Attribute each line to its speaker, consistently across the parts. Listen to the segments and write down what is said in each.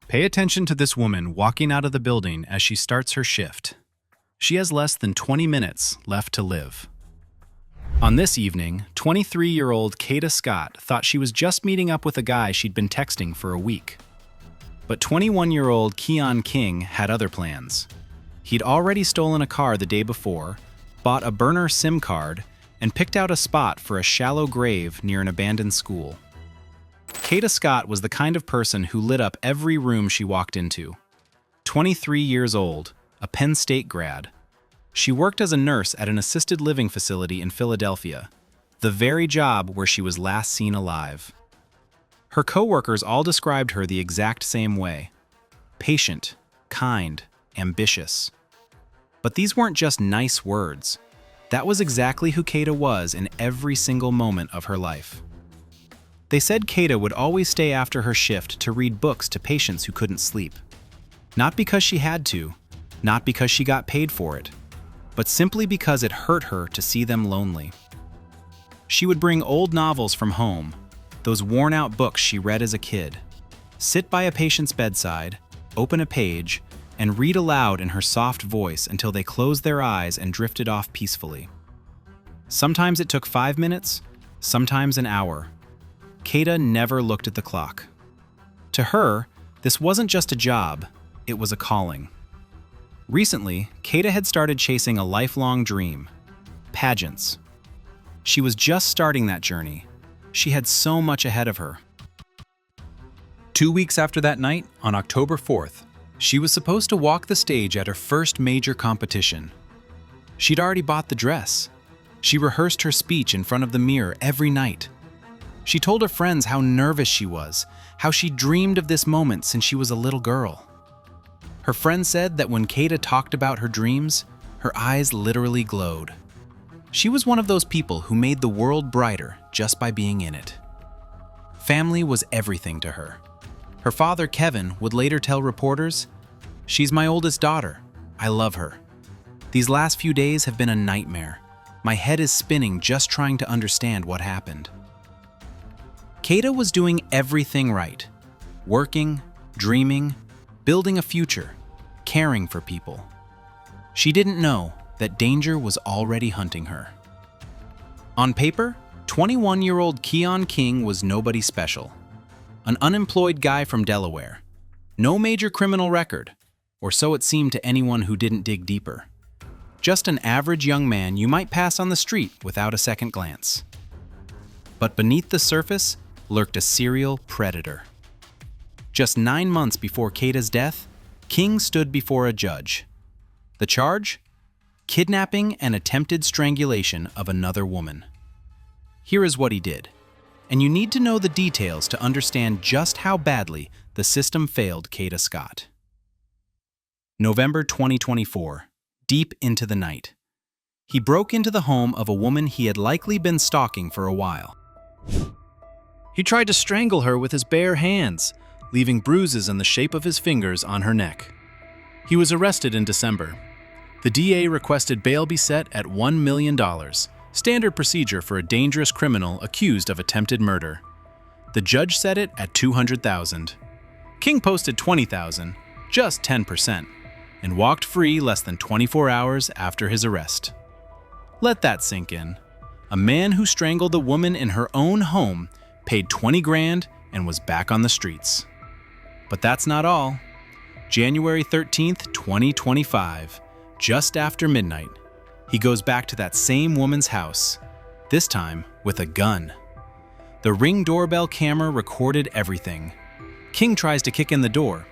Speaker 1: Pay attention to this woman walking out of the building as she starts her shift. She has less than 20 minutes left to live. On this evening, 23-year-old Kata Scott thought she was just meeting up with a guy she'd been texting for a week. But 21-year-old Keon King had other plans. He'd already stolen a car the day before, bought a burner SIM card, and picked out a spot for a shallow grave near an abandoned school. Kata Scott was the kind of person who lit up every room she walked into. 23 years old, a Penn State grad. She worked as a nurse at an assisted living facility in Philadelphia, the very job where she was last seen alive. Her coworkers all described her the exact same way: patient, kind, ambitious. But these weren't just nice words. That was exactly who Kata was in every single moment of her life. They said Kata would always stay after her shift to read books to patients who couldn't sleep. Not because she had to, not because she got paid for it, but simply because it hurt her to see them lonely. She would bring old novels from home, those worn-out books she read as a kid, sit by a patient's bedside, open a page, and read aloud in her soft voice until they closed their eyes and drifted off peacefully. Sometimes it took 5 minutes, sometimes an hour. Kata never looked at the clock. To her, this wasn't just a job, it was a calling. Recently, Kata had started chasing a lifelong dream: pageants. She was just starting that journey. She had so much ahead of her. 2 weeks after that night, on October 4th, she was supposed to walk the stage at her first major competition. She'd already bought the dress. She rehearsed her speech in front of the mirror every night. She told her friends how nervous she was, how she dreamed of this moment since she was a little girl. Her friends said that when Kata talked about her dreams, her eyes literally glowed. She was one of those people who made the world brighter just by being in it. Family was everything to her. Her father, Kevin, would later tell reporters, "She's my oldest daughter. I love her. These last few days have been a nightmare. My head is spinning just trying to understand what happened." Kata was doing everything right: working, dreaming, building a future, caring for people. She didn't know that danger was already hunting her. On paper, 21-year-old Keon King was nobody special. An unemployed guy from Delaware. No major criminal record, or so it seemed to anyone who didn't dig deeper. Just an average young man you might pass on the street without a second glance. But beneath the surface lurked a serial predator. Just 9 months before Kata's death, King stood before a judge. The charge? Kidnapping and attempted strangulation of another woman. Here is what he did, and you need to know the details to understand just how badly the system failed Kata Scott. November 2024, deep into the night. He broke into the home of a woman he had likely been stalking for a while. He tried to strangle her with his bare hands, leaving bruises in the shape of his fingers on her neck. He was arrested in December. The DA requested bail be set at $1 million, standard procedure for a dangerous criminal accused of attempted murder. The judge set it at $200,000. King posted $20,000, just 10%, and walked free less than 24 hours after his arrest. Let that sink in. A man who strangled a woman in her own home paid $20,000 and was back on the streets. But that's not all. January 13th, 2025, just after midnight, he goes back to that same woman's house, this time with a gun. The Ring doorbell camera recorded everything. King tries to kick in the door.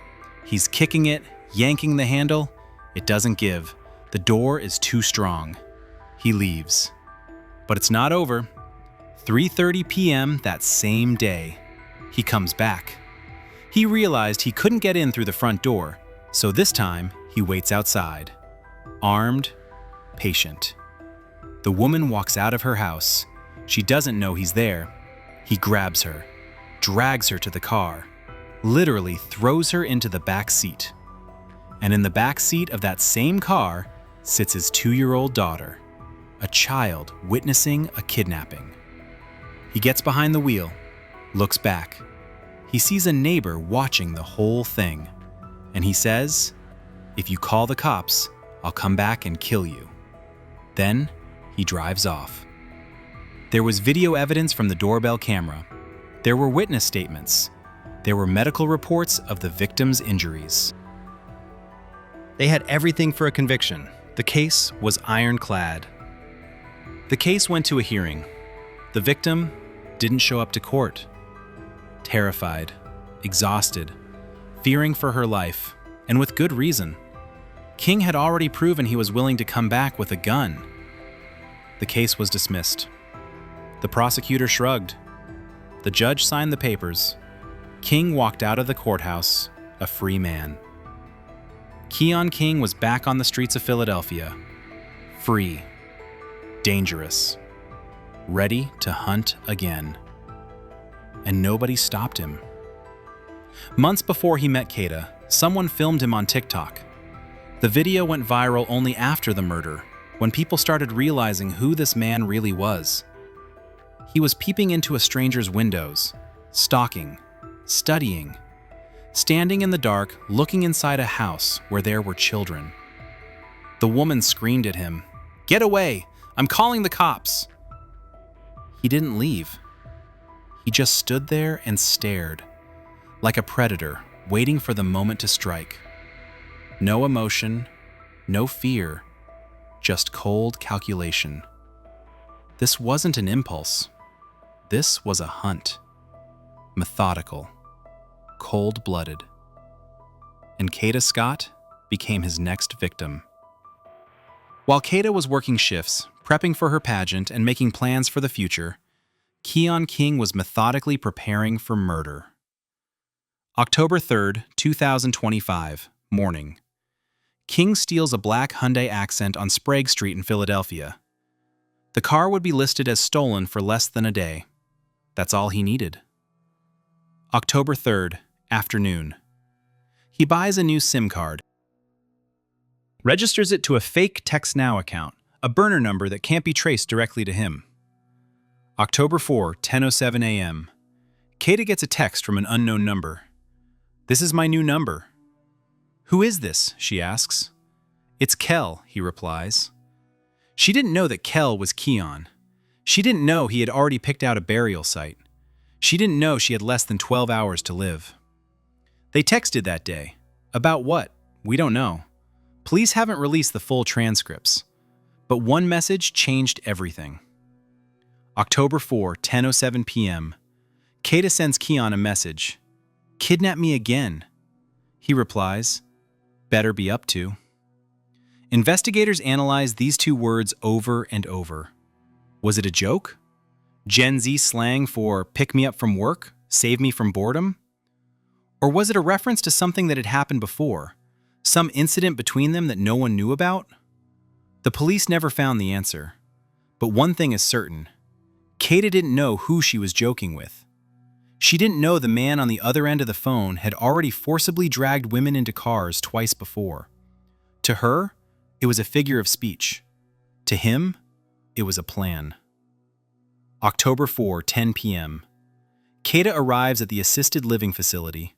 Speaker 1: He's kicking it, yanking the handle. It doesn't give. The door is too strong. He leaves. But it's not over. 3:30 p.m. that same day, he comes back. He realized he couldn't get in through the front door, so this time he waits outside. Armed, patient. The woman walks out of her house. She doesn't know he's there. He grabs her, drags her to the car, literally throws her into the back seat. And in the back seat of that same car sits his 2-year-old daughter, a child witnessing a kidnapping. He gets behind the wheel, looks back. he sees a neighbor watching the whole thing, and he says, "If you call the cops, I'll come back and kill you." Then he drives off. There was video evidence from the doorbell camera. There were witness statements. There were medical reports of the victim's injuries. They had everything for a conviction. The case was ironclad. The case went to a hearing. The victim didn't show up to court. Terrified, exhausted, fearing for her life, and with good reason. King had already proven he was willing to come back with a gun. The case was dismissed. The prosecutor shrugged. The judge signed the papers. King walked out of the courthouse, a free man. Keon King was back on the streets of Philadelphia, free, dangerous, ready to hunt again. And nobody stopped him. Months before he met Kata, someone filmed him on TikTok. The video went viral only after the murder, when people started realizing who this man really was. He was peeping into a stranger's windows, stalking, studying, standing in the dark, looking inside a house where there were children. The woman screamed at him, "Get away! I'm calling the cops!" He didn't leave. He just stood there and stared, like a predator waiting for the moment to strike. No emotion, no fear, just cold calculation. This wasn't an impulse. This was a hunt. Methodical, cold-blooded. And Kata Scott became his next victim. While Kata was working shifts, prepping for her pageant and making plans for the future, Keon King was methodically preparing for murder. October 3rd, 2025, morning. King steals a black Hyundai Accent on Sprague Street in Philadelphia. The car would be listed as stolen for less than a day. That's all he needed. October 3rd, afternoon. He buys a new SIM card, registers it to a fake TextNow account, a burner number that can't be traced directly to him. October 4, 10:07 a.m. Kata gets a text from an unknown number. "This is my new number." "Who is this?" she asks. "It's Kel," he replies. She didn't know that Kel was Keon. She didn't know he had already picked out a burial site. She didn't know she had less than 12 hours to live. They texted that day. About what? We don't know. Police haven't released the full transcripts. But one message changed everything. October 4, 10:07 p.m. Kata sends Keon a message. "Kidnap me again." He replies, "Better be up to." Investigators analyze these two words over and over. Was it a joke? Gen Z slang for pick me up from work, save me from boredom? Or was it a reference to something that had happened before, some incident between them that no one knew about? The police never found the answer. But one thing is certain. Kata didn't know who she was joking with. She didn't know the man on the other end of the phone had already forcibly dragged women into cars twice before. To her, it was a figure of speech. To him, it was a plan. October 4, 10 p.m. Kata arrives at the assisted living facility.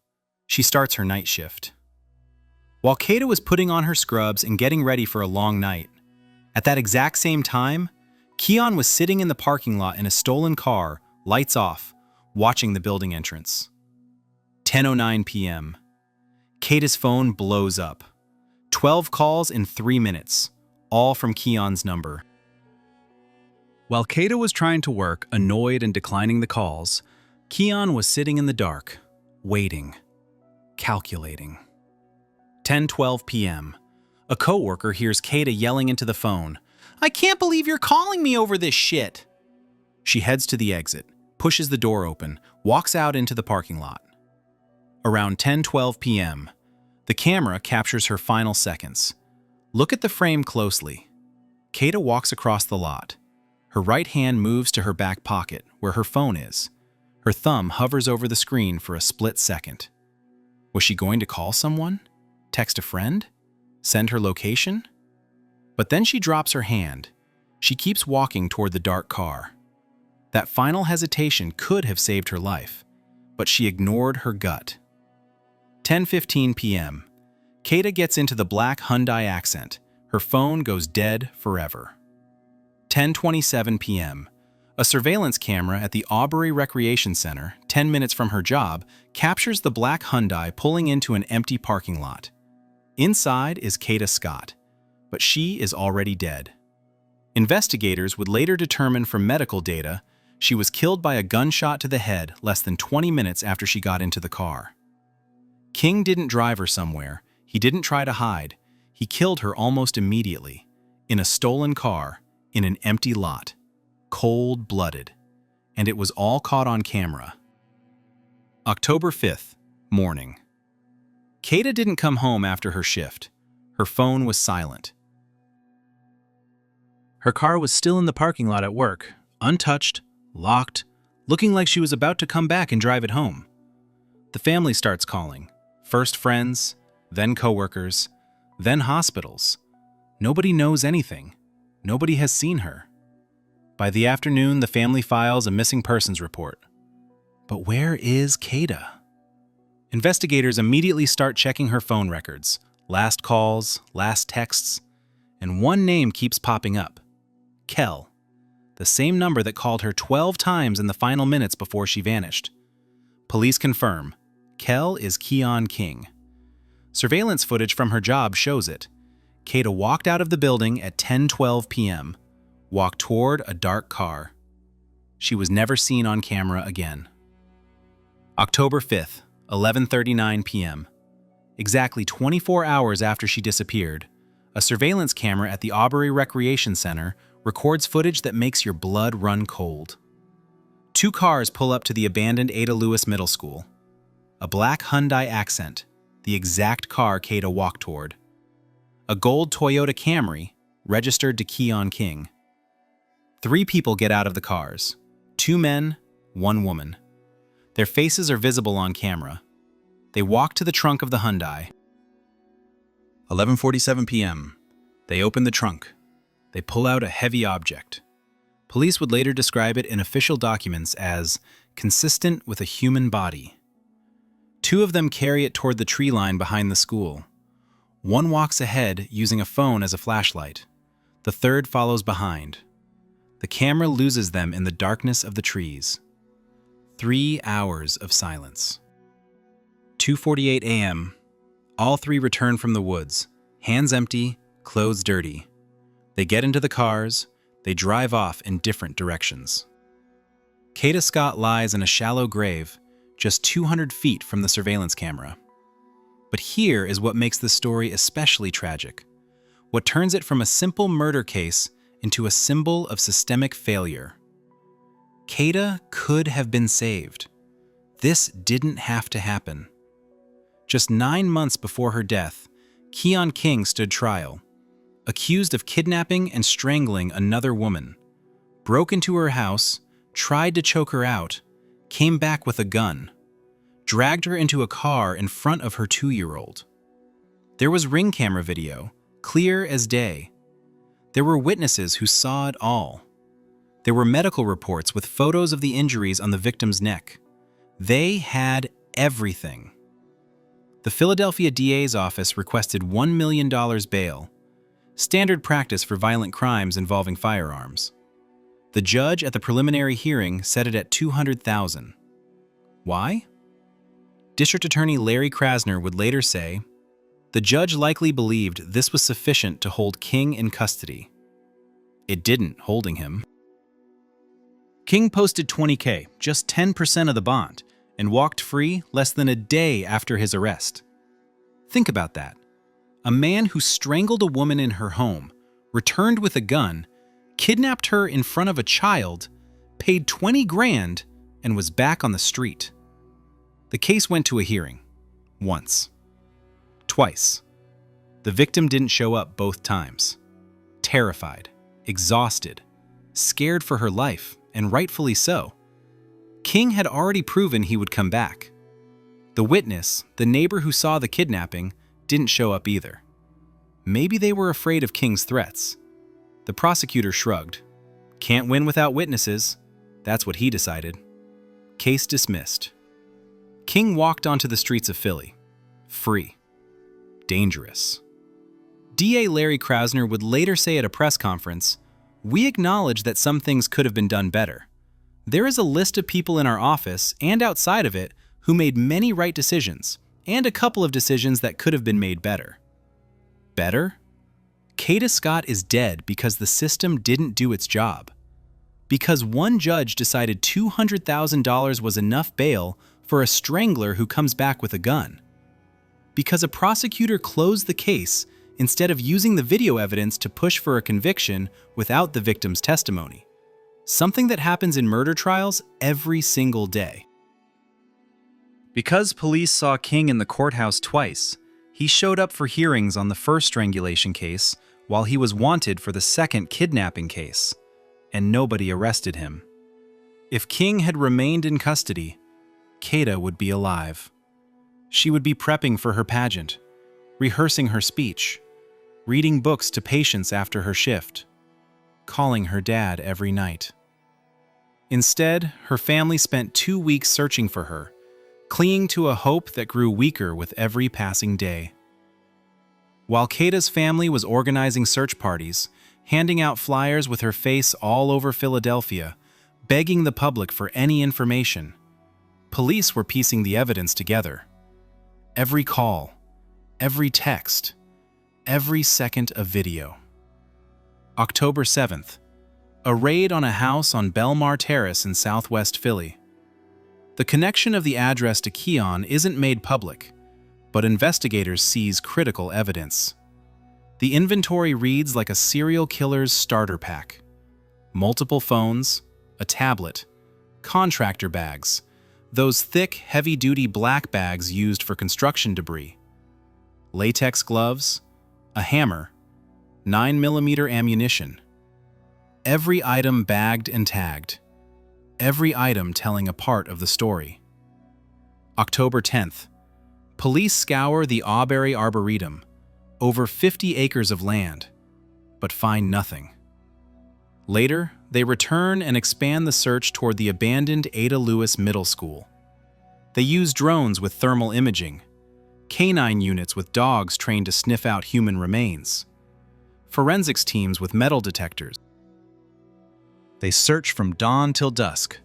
Speaker 1: She starts her night shift. While Kata was putting on her scrubs and getting ready for a long night, at that exact same time, Keon was sitting in the parking lot in a stolen car, lights off, watching the building entrance. 10:09 p.m. Kata's phone blows up. 12 calls in 3 minutes, all from Keon's number. While Kata was trying to work, annoyed and declining the calls, Keon was sitting in the dark, waiting, calculating. 10:12 p.m. A coworker hears Kata yelling into the phone, "I can't believe you're calling me over this shit!" She heads to the exit, pushes the door open, walks out into the parking lot. Around 10:12 p.m., the camera captures her final seconds. Look at the frame closely. Kata walks across the lot. Her right hand moves to her back pocket, where her phone is. Her thumb hovers over the screen for a split second. Was she going to call someone? Text a friend? Send her location? But then she drops her hand. She keeps walking toward the dark car. That final hesitation could have saved her life, but she ignored her gut. 10:15 p.m. Kata gets into the black Hyundai Accent. Her phone goes dead forever. 10:27 p.m. A surveillance camera at the Aubrey Recreation Center, 10 minutes from her job, captures the black Hyundai pulling into an empty parking lot. Inside is Kata Scott, but she is already dead. Investigators would later determine from medical data she was killed by a gunshot to the head less than 20 minutes after she got into the car. King didn't drive her somewhere. He didn't try to hide. He killed her almost immediately, in a stolen car, in an empty lot, cold-blooded, and it was all caught on camera. October 5th, morning. Kata didn't come home after her shift. Her phone was silent. Her car was still in the parking lot at work, untouched, locked, looking like she was about to come back and drive it home. The family starts calling. First friends, then coworkers, then hospitals. Nobody knows anything. Nobody has seen her. By the afternoon, the family files a missing persons report. But where is Kata? Investigators immediately start checking her phone records, last calls, last texts, and one name keeps popping up. Kel, the same number that called her 12 times in the final minutes before she vanished. Police confirm, Kel is Keon King. Surveillance footage from her job shows it. Kata walked out of the building at 10:12 p.m., walked toward a dark car. She was never seen on camera again. October 5th, 11:39 p.m. Exactly 24 hours after she disappeared, a surveillance camera at the Aubrey Recreation Center records footage that makes your blood run cold. Two cars pull up to the abandoned Ada Lewis Middle School. A black Hyundai Accent, the exact car Kata walked toward. A gold Toyota Camry, registered to Keon King. 3 people get out of the cars. 2 men, 1 woman. Their faces are visible on camera. They walk to the trunk of the Hyundai. 11:47 p.m. They open the trunk. They pull out a heavy object. Police would later describe it in official documents as consistent with a human body. 2 of them carry it toward the tree line behind the school. One walks ahead using a phone as a flashlight. The third follows behind. The camera loses them in the darkness of the trees. 3 hours of silence. 2:48 a.m. All 3 return from the woods, hands empty, clothes dirty. They get into the cars. They drive off in different directions. Kata Scott lies in a shallow grave just 200 feet from the surveillance camera. But here is what makes the story especially tragic, what turns it from a simple murder case into a symbol of systemic failure. Kata could have been saved. This didn't have to happen. Just 9 months before her death, Keon King stood trial, accused of kidnapping and strangling another woman, broke into her house, tried to choke her out, came back with a gun, dragged her into a car in front of her 2-year-old. There was ring camera video, clear as day. There were witnesses who saw it all. There were medical reports with photos of the injuries on the victim's neck. They had everything. The Philadelphia DA's office requested $1 million bail, standard practice for violent crimes involving firearms. The judge at the preliminary hearing set it at $200,000. Why? District Attorney Larry Krasner would later say, the judge likely believed this was sufficient to hold King in custody. It didn't, holding him. King posted $20,000, just 10% of the bond, and walked free less than a day after his arrest. Think about that. A man who strangled a woman in her home, returned with a gun, kidnapped her in front of a child, paid $20,000, and was back on the street. The case went to a hearing. Once. Twice. The victim didn't show up both times. Terrified, exhausted, scared for her life, and rightfully so. King had already proven he would come back. The witness, the neighbor who saw the kidnapping, didn't show up either. Maybe they were afraid of King's threats. The prosecutor shrugged. Can't win without witnesses. That's what he decided. Case dismissed. King walked onto the streets of Philly. Free. Dangerous. DA Larry Krasner would later say at a press conference, "We acknowledge that some things could have been done better. There is a list of people in our office and outside of it who made many right decisions, and a couple of decisions that could have been made better." Better? Kata Scott is dead because the system didn't do its job. Because one judge decided $200,000 was enough bail for a strangler who comes back with a gun. Because a prosecutor closed the case instead of using the video evidence to push for a conviction without the victim's testimony. Something that happens in murder trials every single day. Because police saw King in the courthouse twice, he showed up for hearings on the first strangulation case while he was wanted for the second kidnapping case, and nobody arrested him. If King had remained in custody, Kata would be alive. She would be prepping for her pageant, rehearsing her speech, reading books to patients after her shift, calling her dad every night. Instead, her family spent 2 weeks searching for her, clinging to a hope that grew weaker with every passing day. While Kata's family was organizing search parties, handing out flyers with her face all over Philadelphia, begging the public for any information, police were piecing the evidence together. Every call, every text, every second of video. October 7th, a raid on a house on Belmar Terrace in southwest Philly. The connection of the address to Keon isn't made public, but investigators seize critical evidence. The inventory reads like a serial killer's starter pack. Multiple phones, a tablet, contractor bags, those thick, heavy-duty black bags used for construction debris, latex gloves, a hammer, 9mm ammunition. Every item bagged and tagged. Every item telling a part of the story. October 10th. Police scour the Auberry Arboretum, over 50 acres of land, but find nothing. Later, they return and expand the search toward the abandoned Ada Lewis Middle School. They use drones with thermal imaging, canine units with dogs trained to sniff out human remains, forensics teams with metal detectors. They search from dawn till dusk.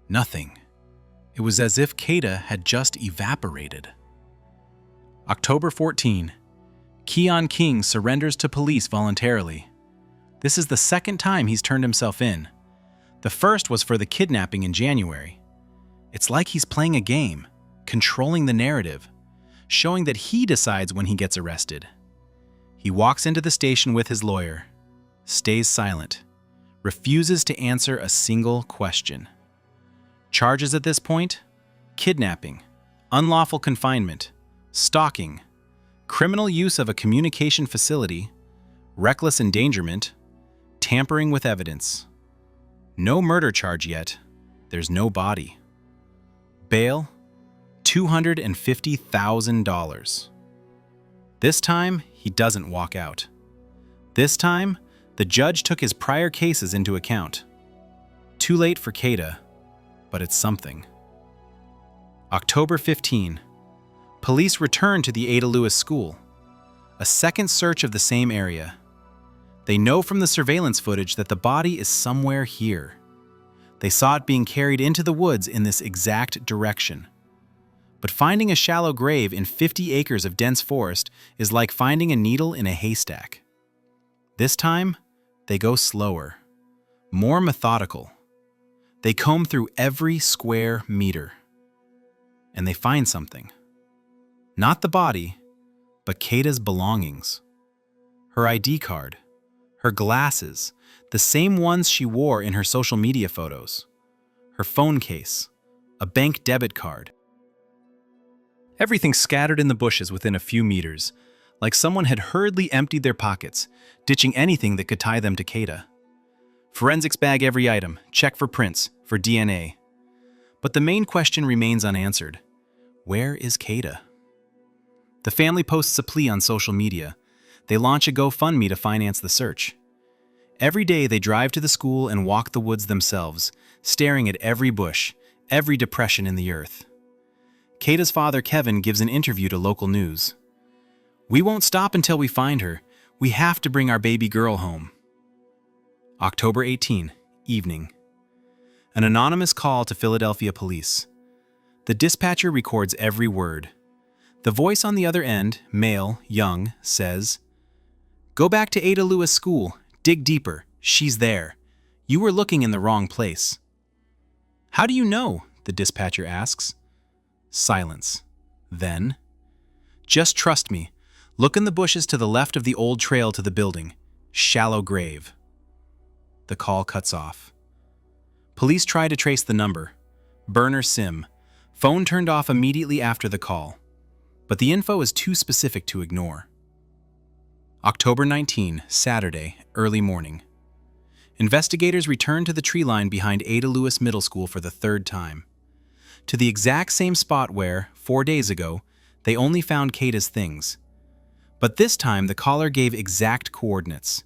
Speaker 1: Nothing. It was as if Kata had just evaporated. October 14. Keon King surrenders to police voluntarily. This is the second time he's turned himself in. The first was for the kidnapping in January. It's like he's playing a game, controlling the narrative, showing that he decides when he gets arrested. He walks into the station with his lawyer, stays silent, refuses to answer a single question. Charges at this point? Kidnapping, unlawful confinement, stalking, criminal use of a communication facility, reckless endangerment, tampering with evidence. No murder charge yet. There's no body. Bail, $250,000. This time, he doesn't walk out. This time, the judge took his prior cases into account. Too late for Kata, but it's something. October 15. Police return to the Ada Lewis School. A second search of the same area. They know from the surveillance footage that the body is somewhere here. They saw it being carried into the woods in this exact direction. But finding a shallow grave in 50 acres of dense forest is like finding a needle in a haystack. This time, they go slower, more methodical. They comb through every square meter. And they find something. Not the body, but Kata's belongings. Her ID card, her glasses, the same ones she wore in her social media photos, her phone case, a bank debit card. Everything scattered in the bushes within a few meters, like someone had hurriedly emptied their pockets, ditching anything that could tie them to Kata. Forensics bag every item, check for prints, for DNA. But the main question remains unanswered. Where is Kata? The family posts a plea on social media. They launch a GoFundMe to finance the search. Every day they drive to the school and walk the woods themselves, staring at every bush, every depression in the earth. Kata's father, Kevin, gives an interview to local news. "We won't stop until we find her. We have to bring our baby girl home." October 18, evening. An anonymous call to Philadelphia police. The dispatcher records every word. The voice on the other end, male, young, says, "Go back to Ada Lewis School. Dig deeper. She's there. You were looking in the wrong place." "How do you know?" the dispatcher asks. Silence. Then, "Just trust me. Look in the bushes to the left of the old trail to the building. Shallow grave." The call cuts off. Police try to trace the number. Burner SIM. Phone turned off immediately after the call. But the info is too specific to ignore. October 19, Saturday, early morning. Investigators return to the tree line behind Ada Lewis Middle School for the third time. To the exact same spot where, 4 days ago, they only found Kata's things. But this time the caller gave exact coordinates.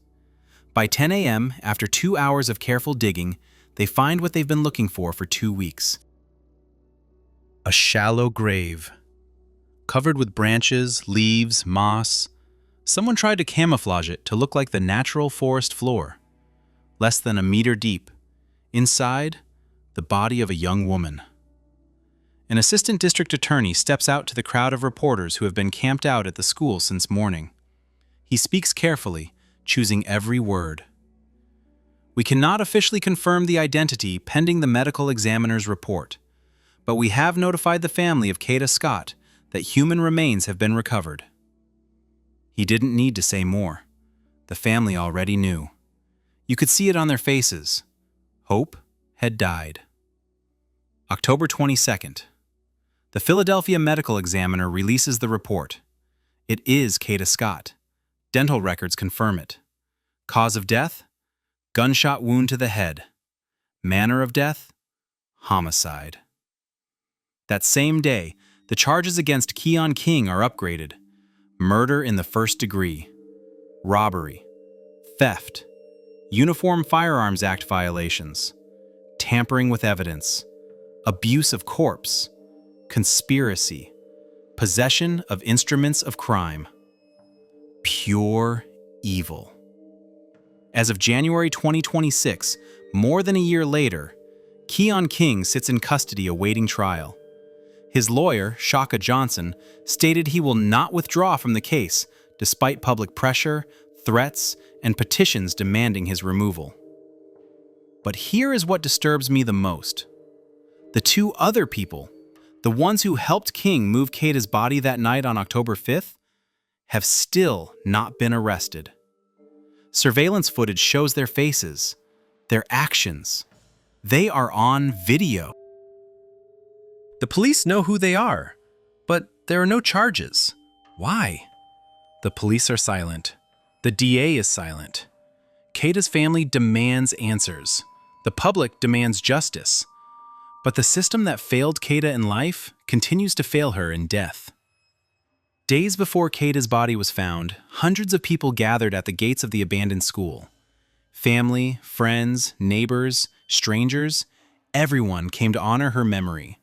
Speaker 1: By 10 a.m., after 2 hours of careful digging, they find what they've been looking for 2 weeks. A shallow grave. Covered with branches, leaves, moss. Someone tried to camouflage it to look like the natural forest floor. Less than a meter deep. Inside, the body of a young woman. An assistant district attorney steps out to the crowd of reporters who have been camped out at the school since morning. He speaks carefully, choosing every word. "We cannot officially confirm the identity pending the medical examiner's report, but we have notified the family of Kata Scott that human remains have been recovered." He didn't need to say more. The family already knew. You could see it on their faces. Hope had died. October 22nd. The Philadelphia medical examiner releases the report. It is Kata Scott. Dental records confirm it. Cause of death? Gunshot wound to the head. Manner of death? Homicide. That same day, the charges against Keon King are upgraded. Murder in the first degree. Robbery. Theft. Uniform Firearms Act violations. Tampering with evidence. Abuse of corpse. Conspiracy. Possession of instruments of crime. Pure evil. As of January 2026, more than a year later, Keon King sits in custody awaiting trial. His lawyer, Shaka Johnson, stated he will not withdraw from the case despite public pressure, threats, and petitions demanding his removal. But here is what disturbs me the most. The 2 other people, the ones who helped King move Kata's body that night on October 5th, have still not been arrested. Surveillance footage shows their faces, their actions. They are on video. The police know who they are, but there are no charges. Why? The police are silent. The DA is silent. Kata's family demands answers. The public demands justice. But the system that failed Kata in life continues to fail her in death. Days before Kata's body was found, hundreds of people gathered at the gates of the abandoned school. Family, friends, neighbors, strangers, everyone came to honor her memory.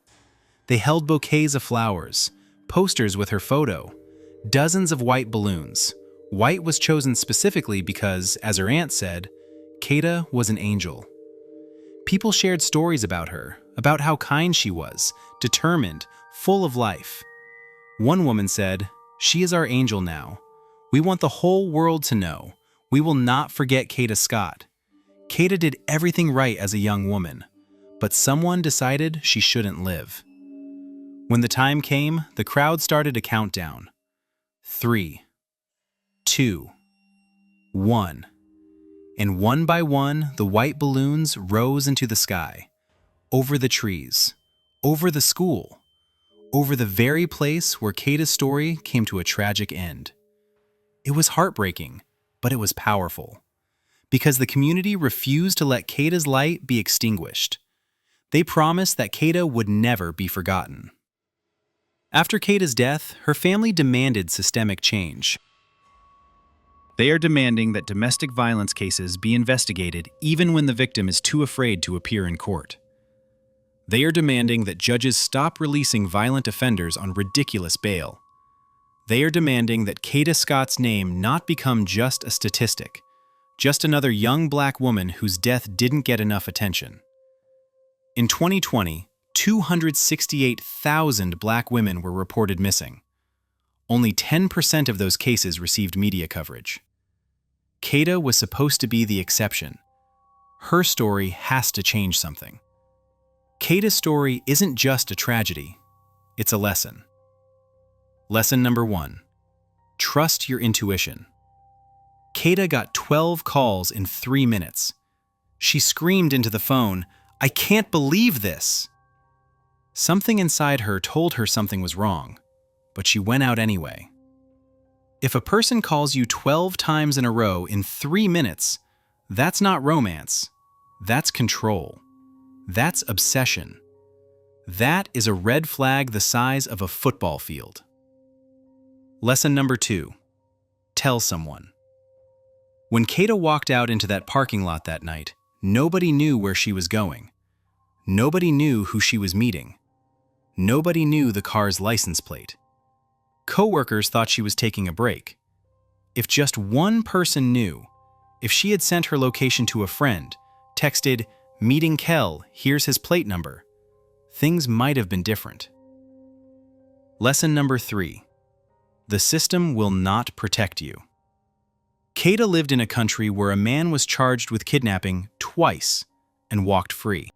Speaker 1: They held bouquets of flowers, posters with her photo, dozens of white balloons. White was chosen specifically because, as her aunt said, Kata was an angel. People shared stories about her, about how kind she was, determined, full of life. One woman said, "She is our angel now. We want the whole world to know. We will not forget Kata Scott. Kata did everything right as a young woman, but someone decided she shouldn't live." When the time came, the crowd started a countdown. 3, 2, 1. And one by one, the white balloons rose into the sky, over the trees, over the school, over the very place where Kata's story came to a tragic end. It was heartbreaking, but it was powerful, because the community refused to let Kata's light be extinguished. They promised that Kata would never be forgotten. After Kata's death, her family demanded systemic change. They are demanding that domestic violence cases be investigated even when the victim is too afraid to appear in court. They are demanding that judges stop releasing violent offenders on ridiculous bail. They are demanding that Kata Scott's name not become just a statistic, just another young black woman whose death didn't get enough attention. In 2020, 268,000 black women were reported missing. Only 10% of those cases received media coverage. Kata was supposed to be the exception. Her story has to change something. Kata's story isn't just a tragedy, it's a lesson. Lesson number 1. Trust your intuition. Kata got 12 calls in 3 minutes. She screamed into the phone, "I can't believe this!" Something inside her told her something was wrong, but she went out anyway. If a person calls you 12 times in a row in 3 minutes, that's not romance. That's control. That's obsession. That is a red flag the size of a football field. Lesson number 2. Tell someone. When Kata walked out into that parking lot that night, nobody knew where she was going. Nobody knew who she was meeting. Nobody knew the car's license plate. Coworkers thought she was taking a break. If just one person knew, if she had sent her location to a friend, texted, "Meeting Kel, here's his plate number," things might have been different. Lesson number 3. The system will not protect you. Kata lived in a country where a man was charged with kidnapping twice and walked free.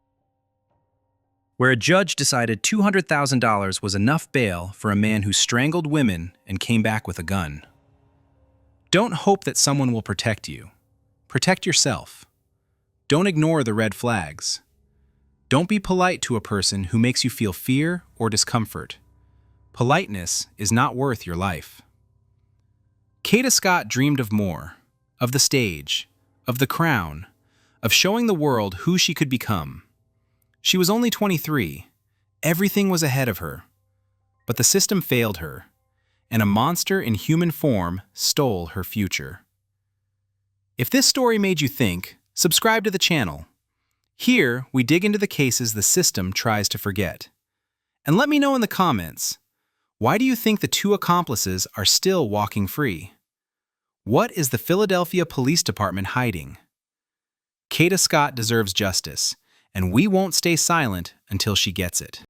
Speaker 1: Where a judge decided $200,000 was enough bail for a man who strangled women and came back with a gun. Don't hope that someone will protect you. Protect yourself. Don't ignore the red flags. Don't be polite to a person who makes you feel fear or discomfort. Politeness is not worth your life. Kata Scott dreamed of more, of the stage, of the crown, of showing the world who she could become. She was only 23. Everything was ahead of her. But the system failed her, and a monster in human form stole her future. If this story made you think, subscribe to the channel. Here, we dig into the cases the system tries to forget. And let me know in the comments, why do you think the 2 accomplices are still walking free? What is the Philadelphia Police Department hiding? Kata Scott deserves justice, and we won't stay silent until she gets it.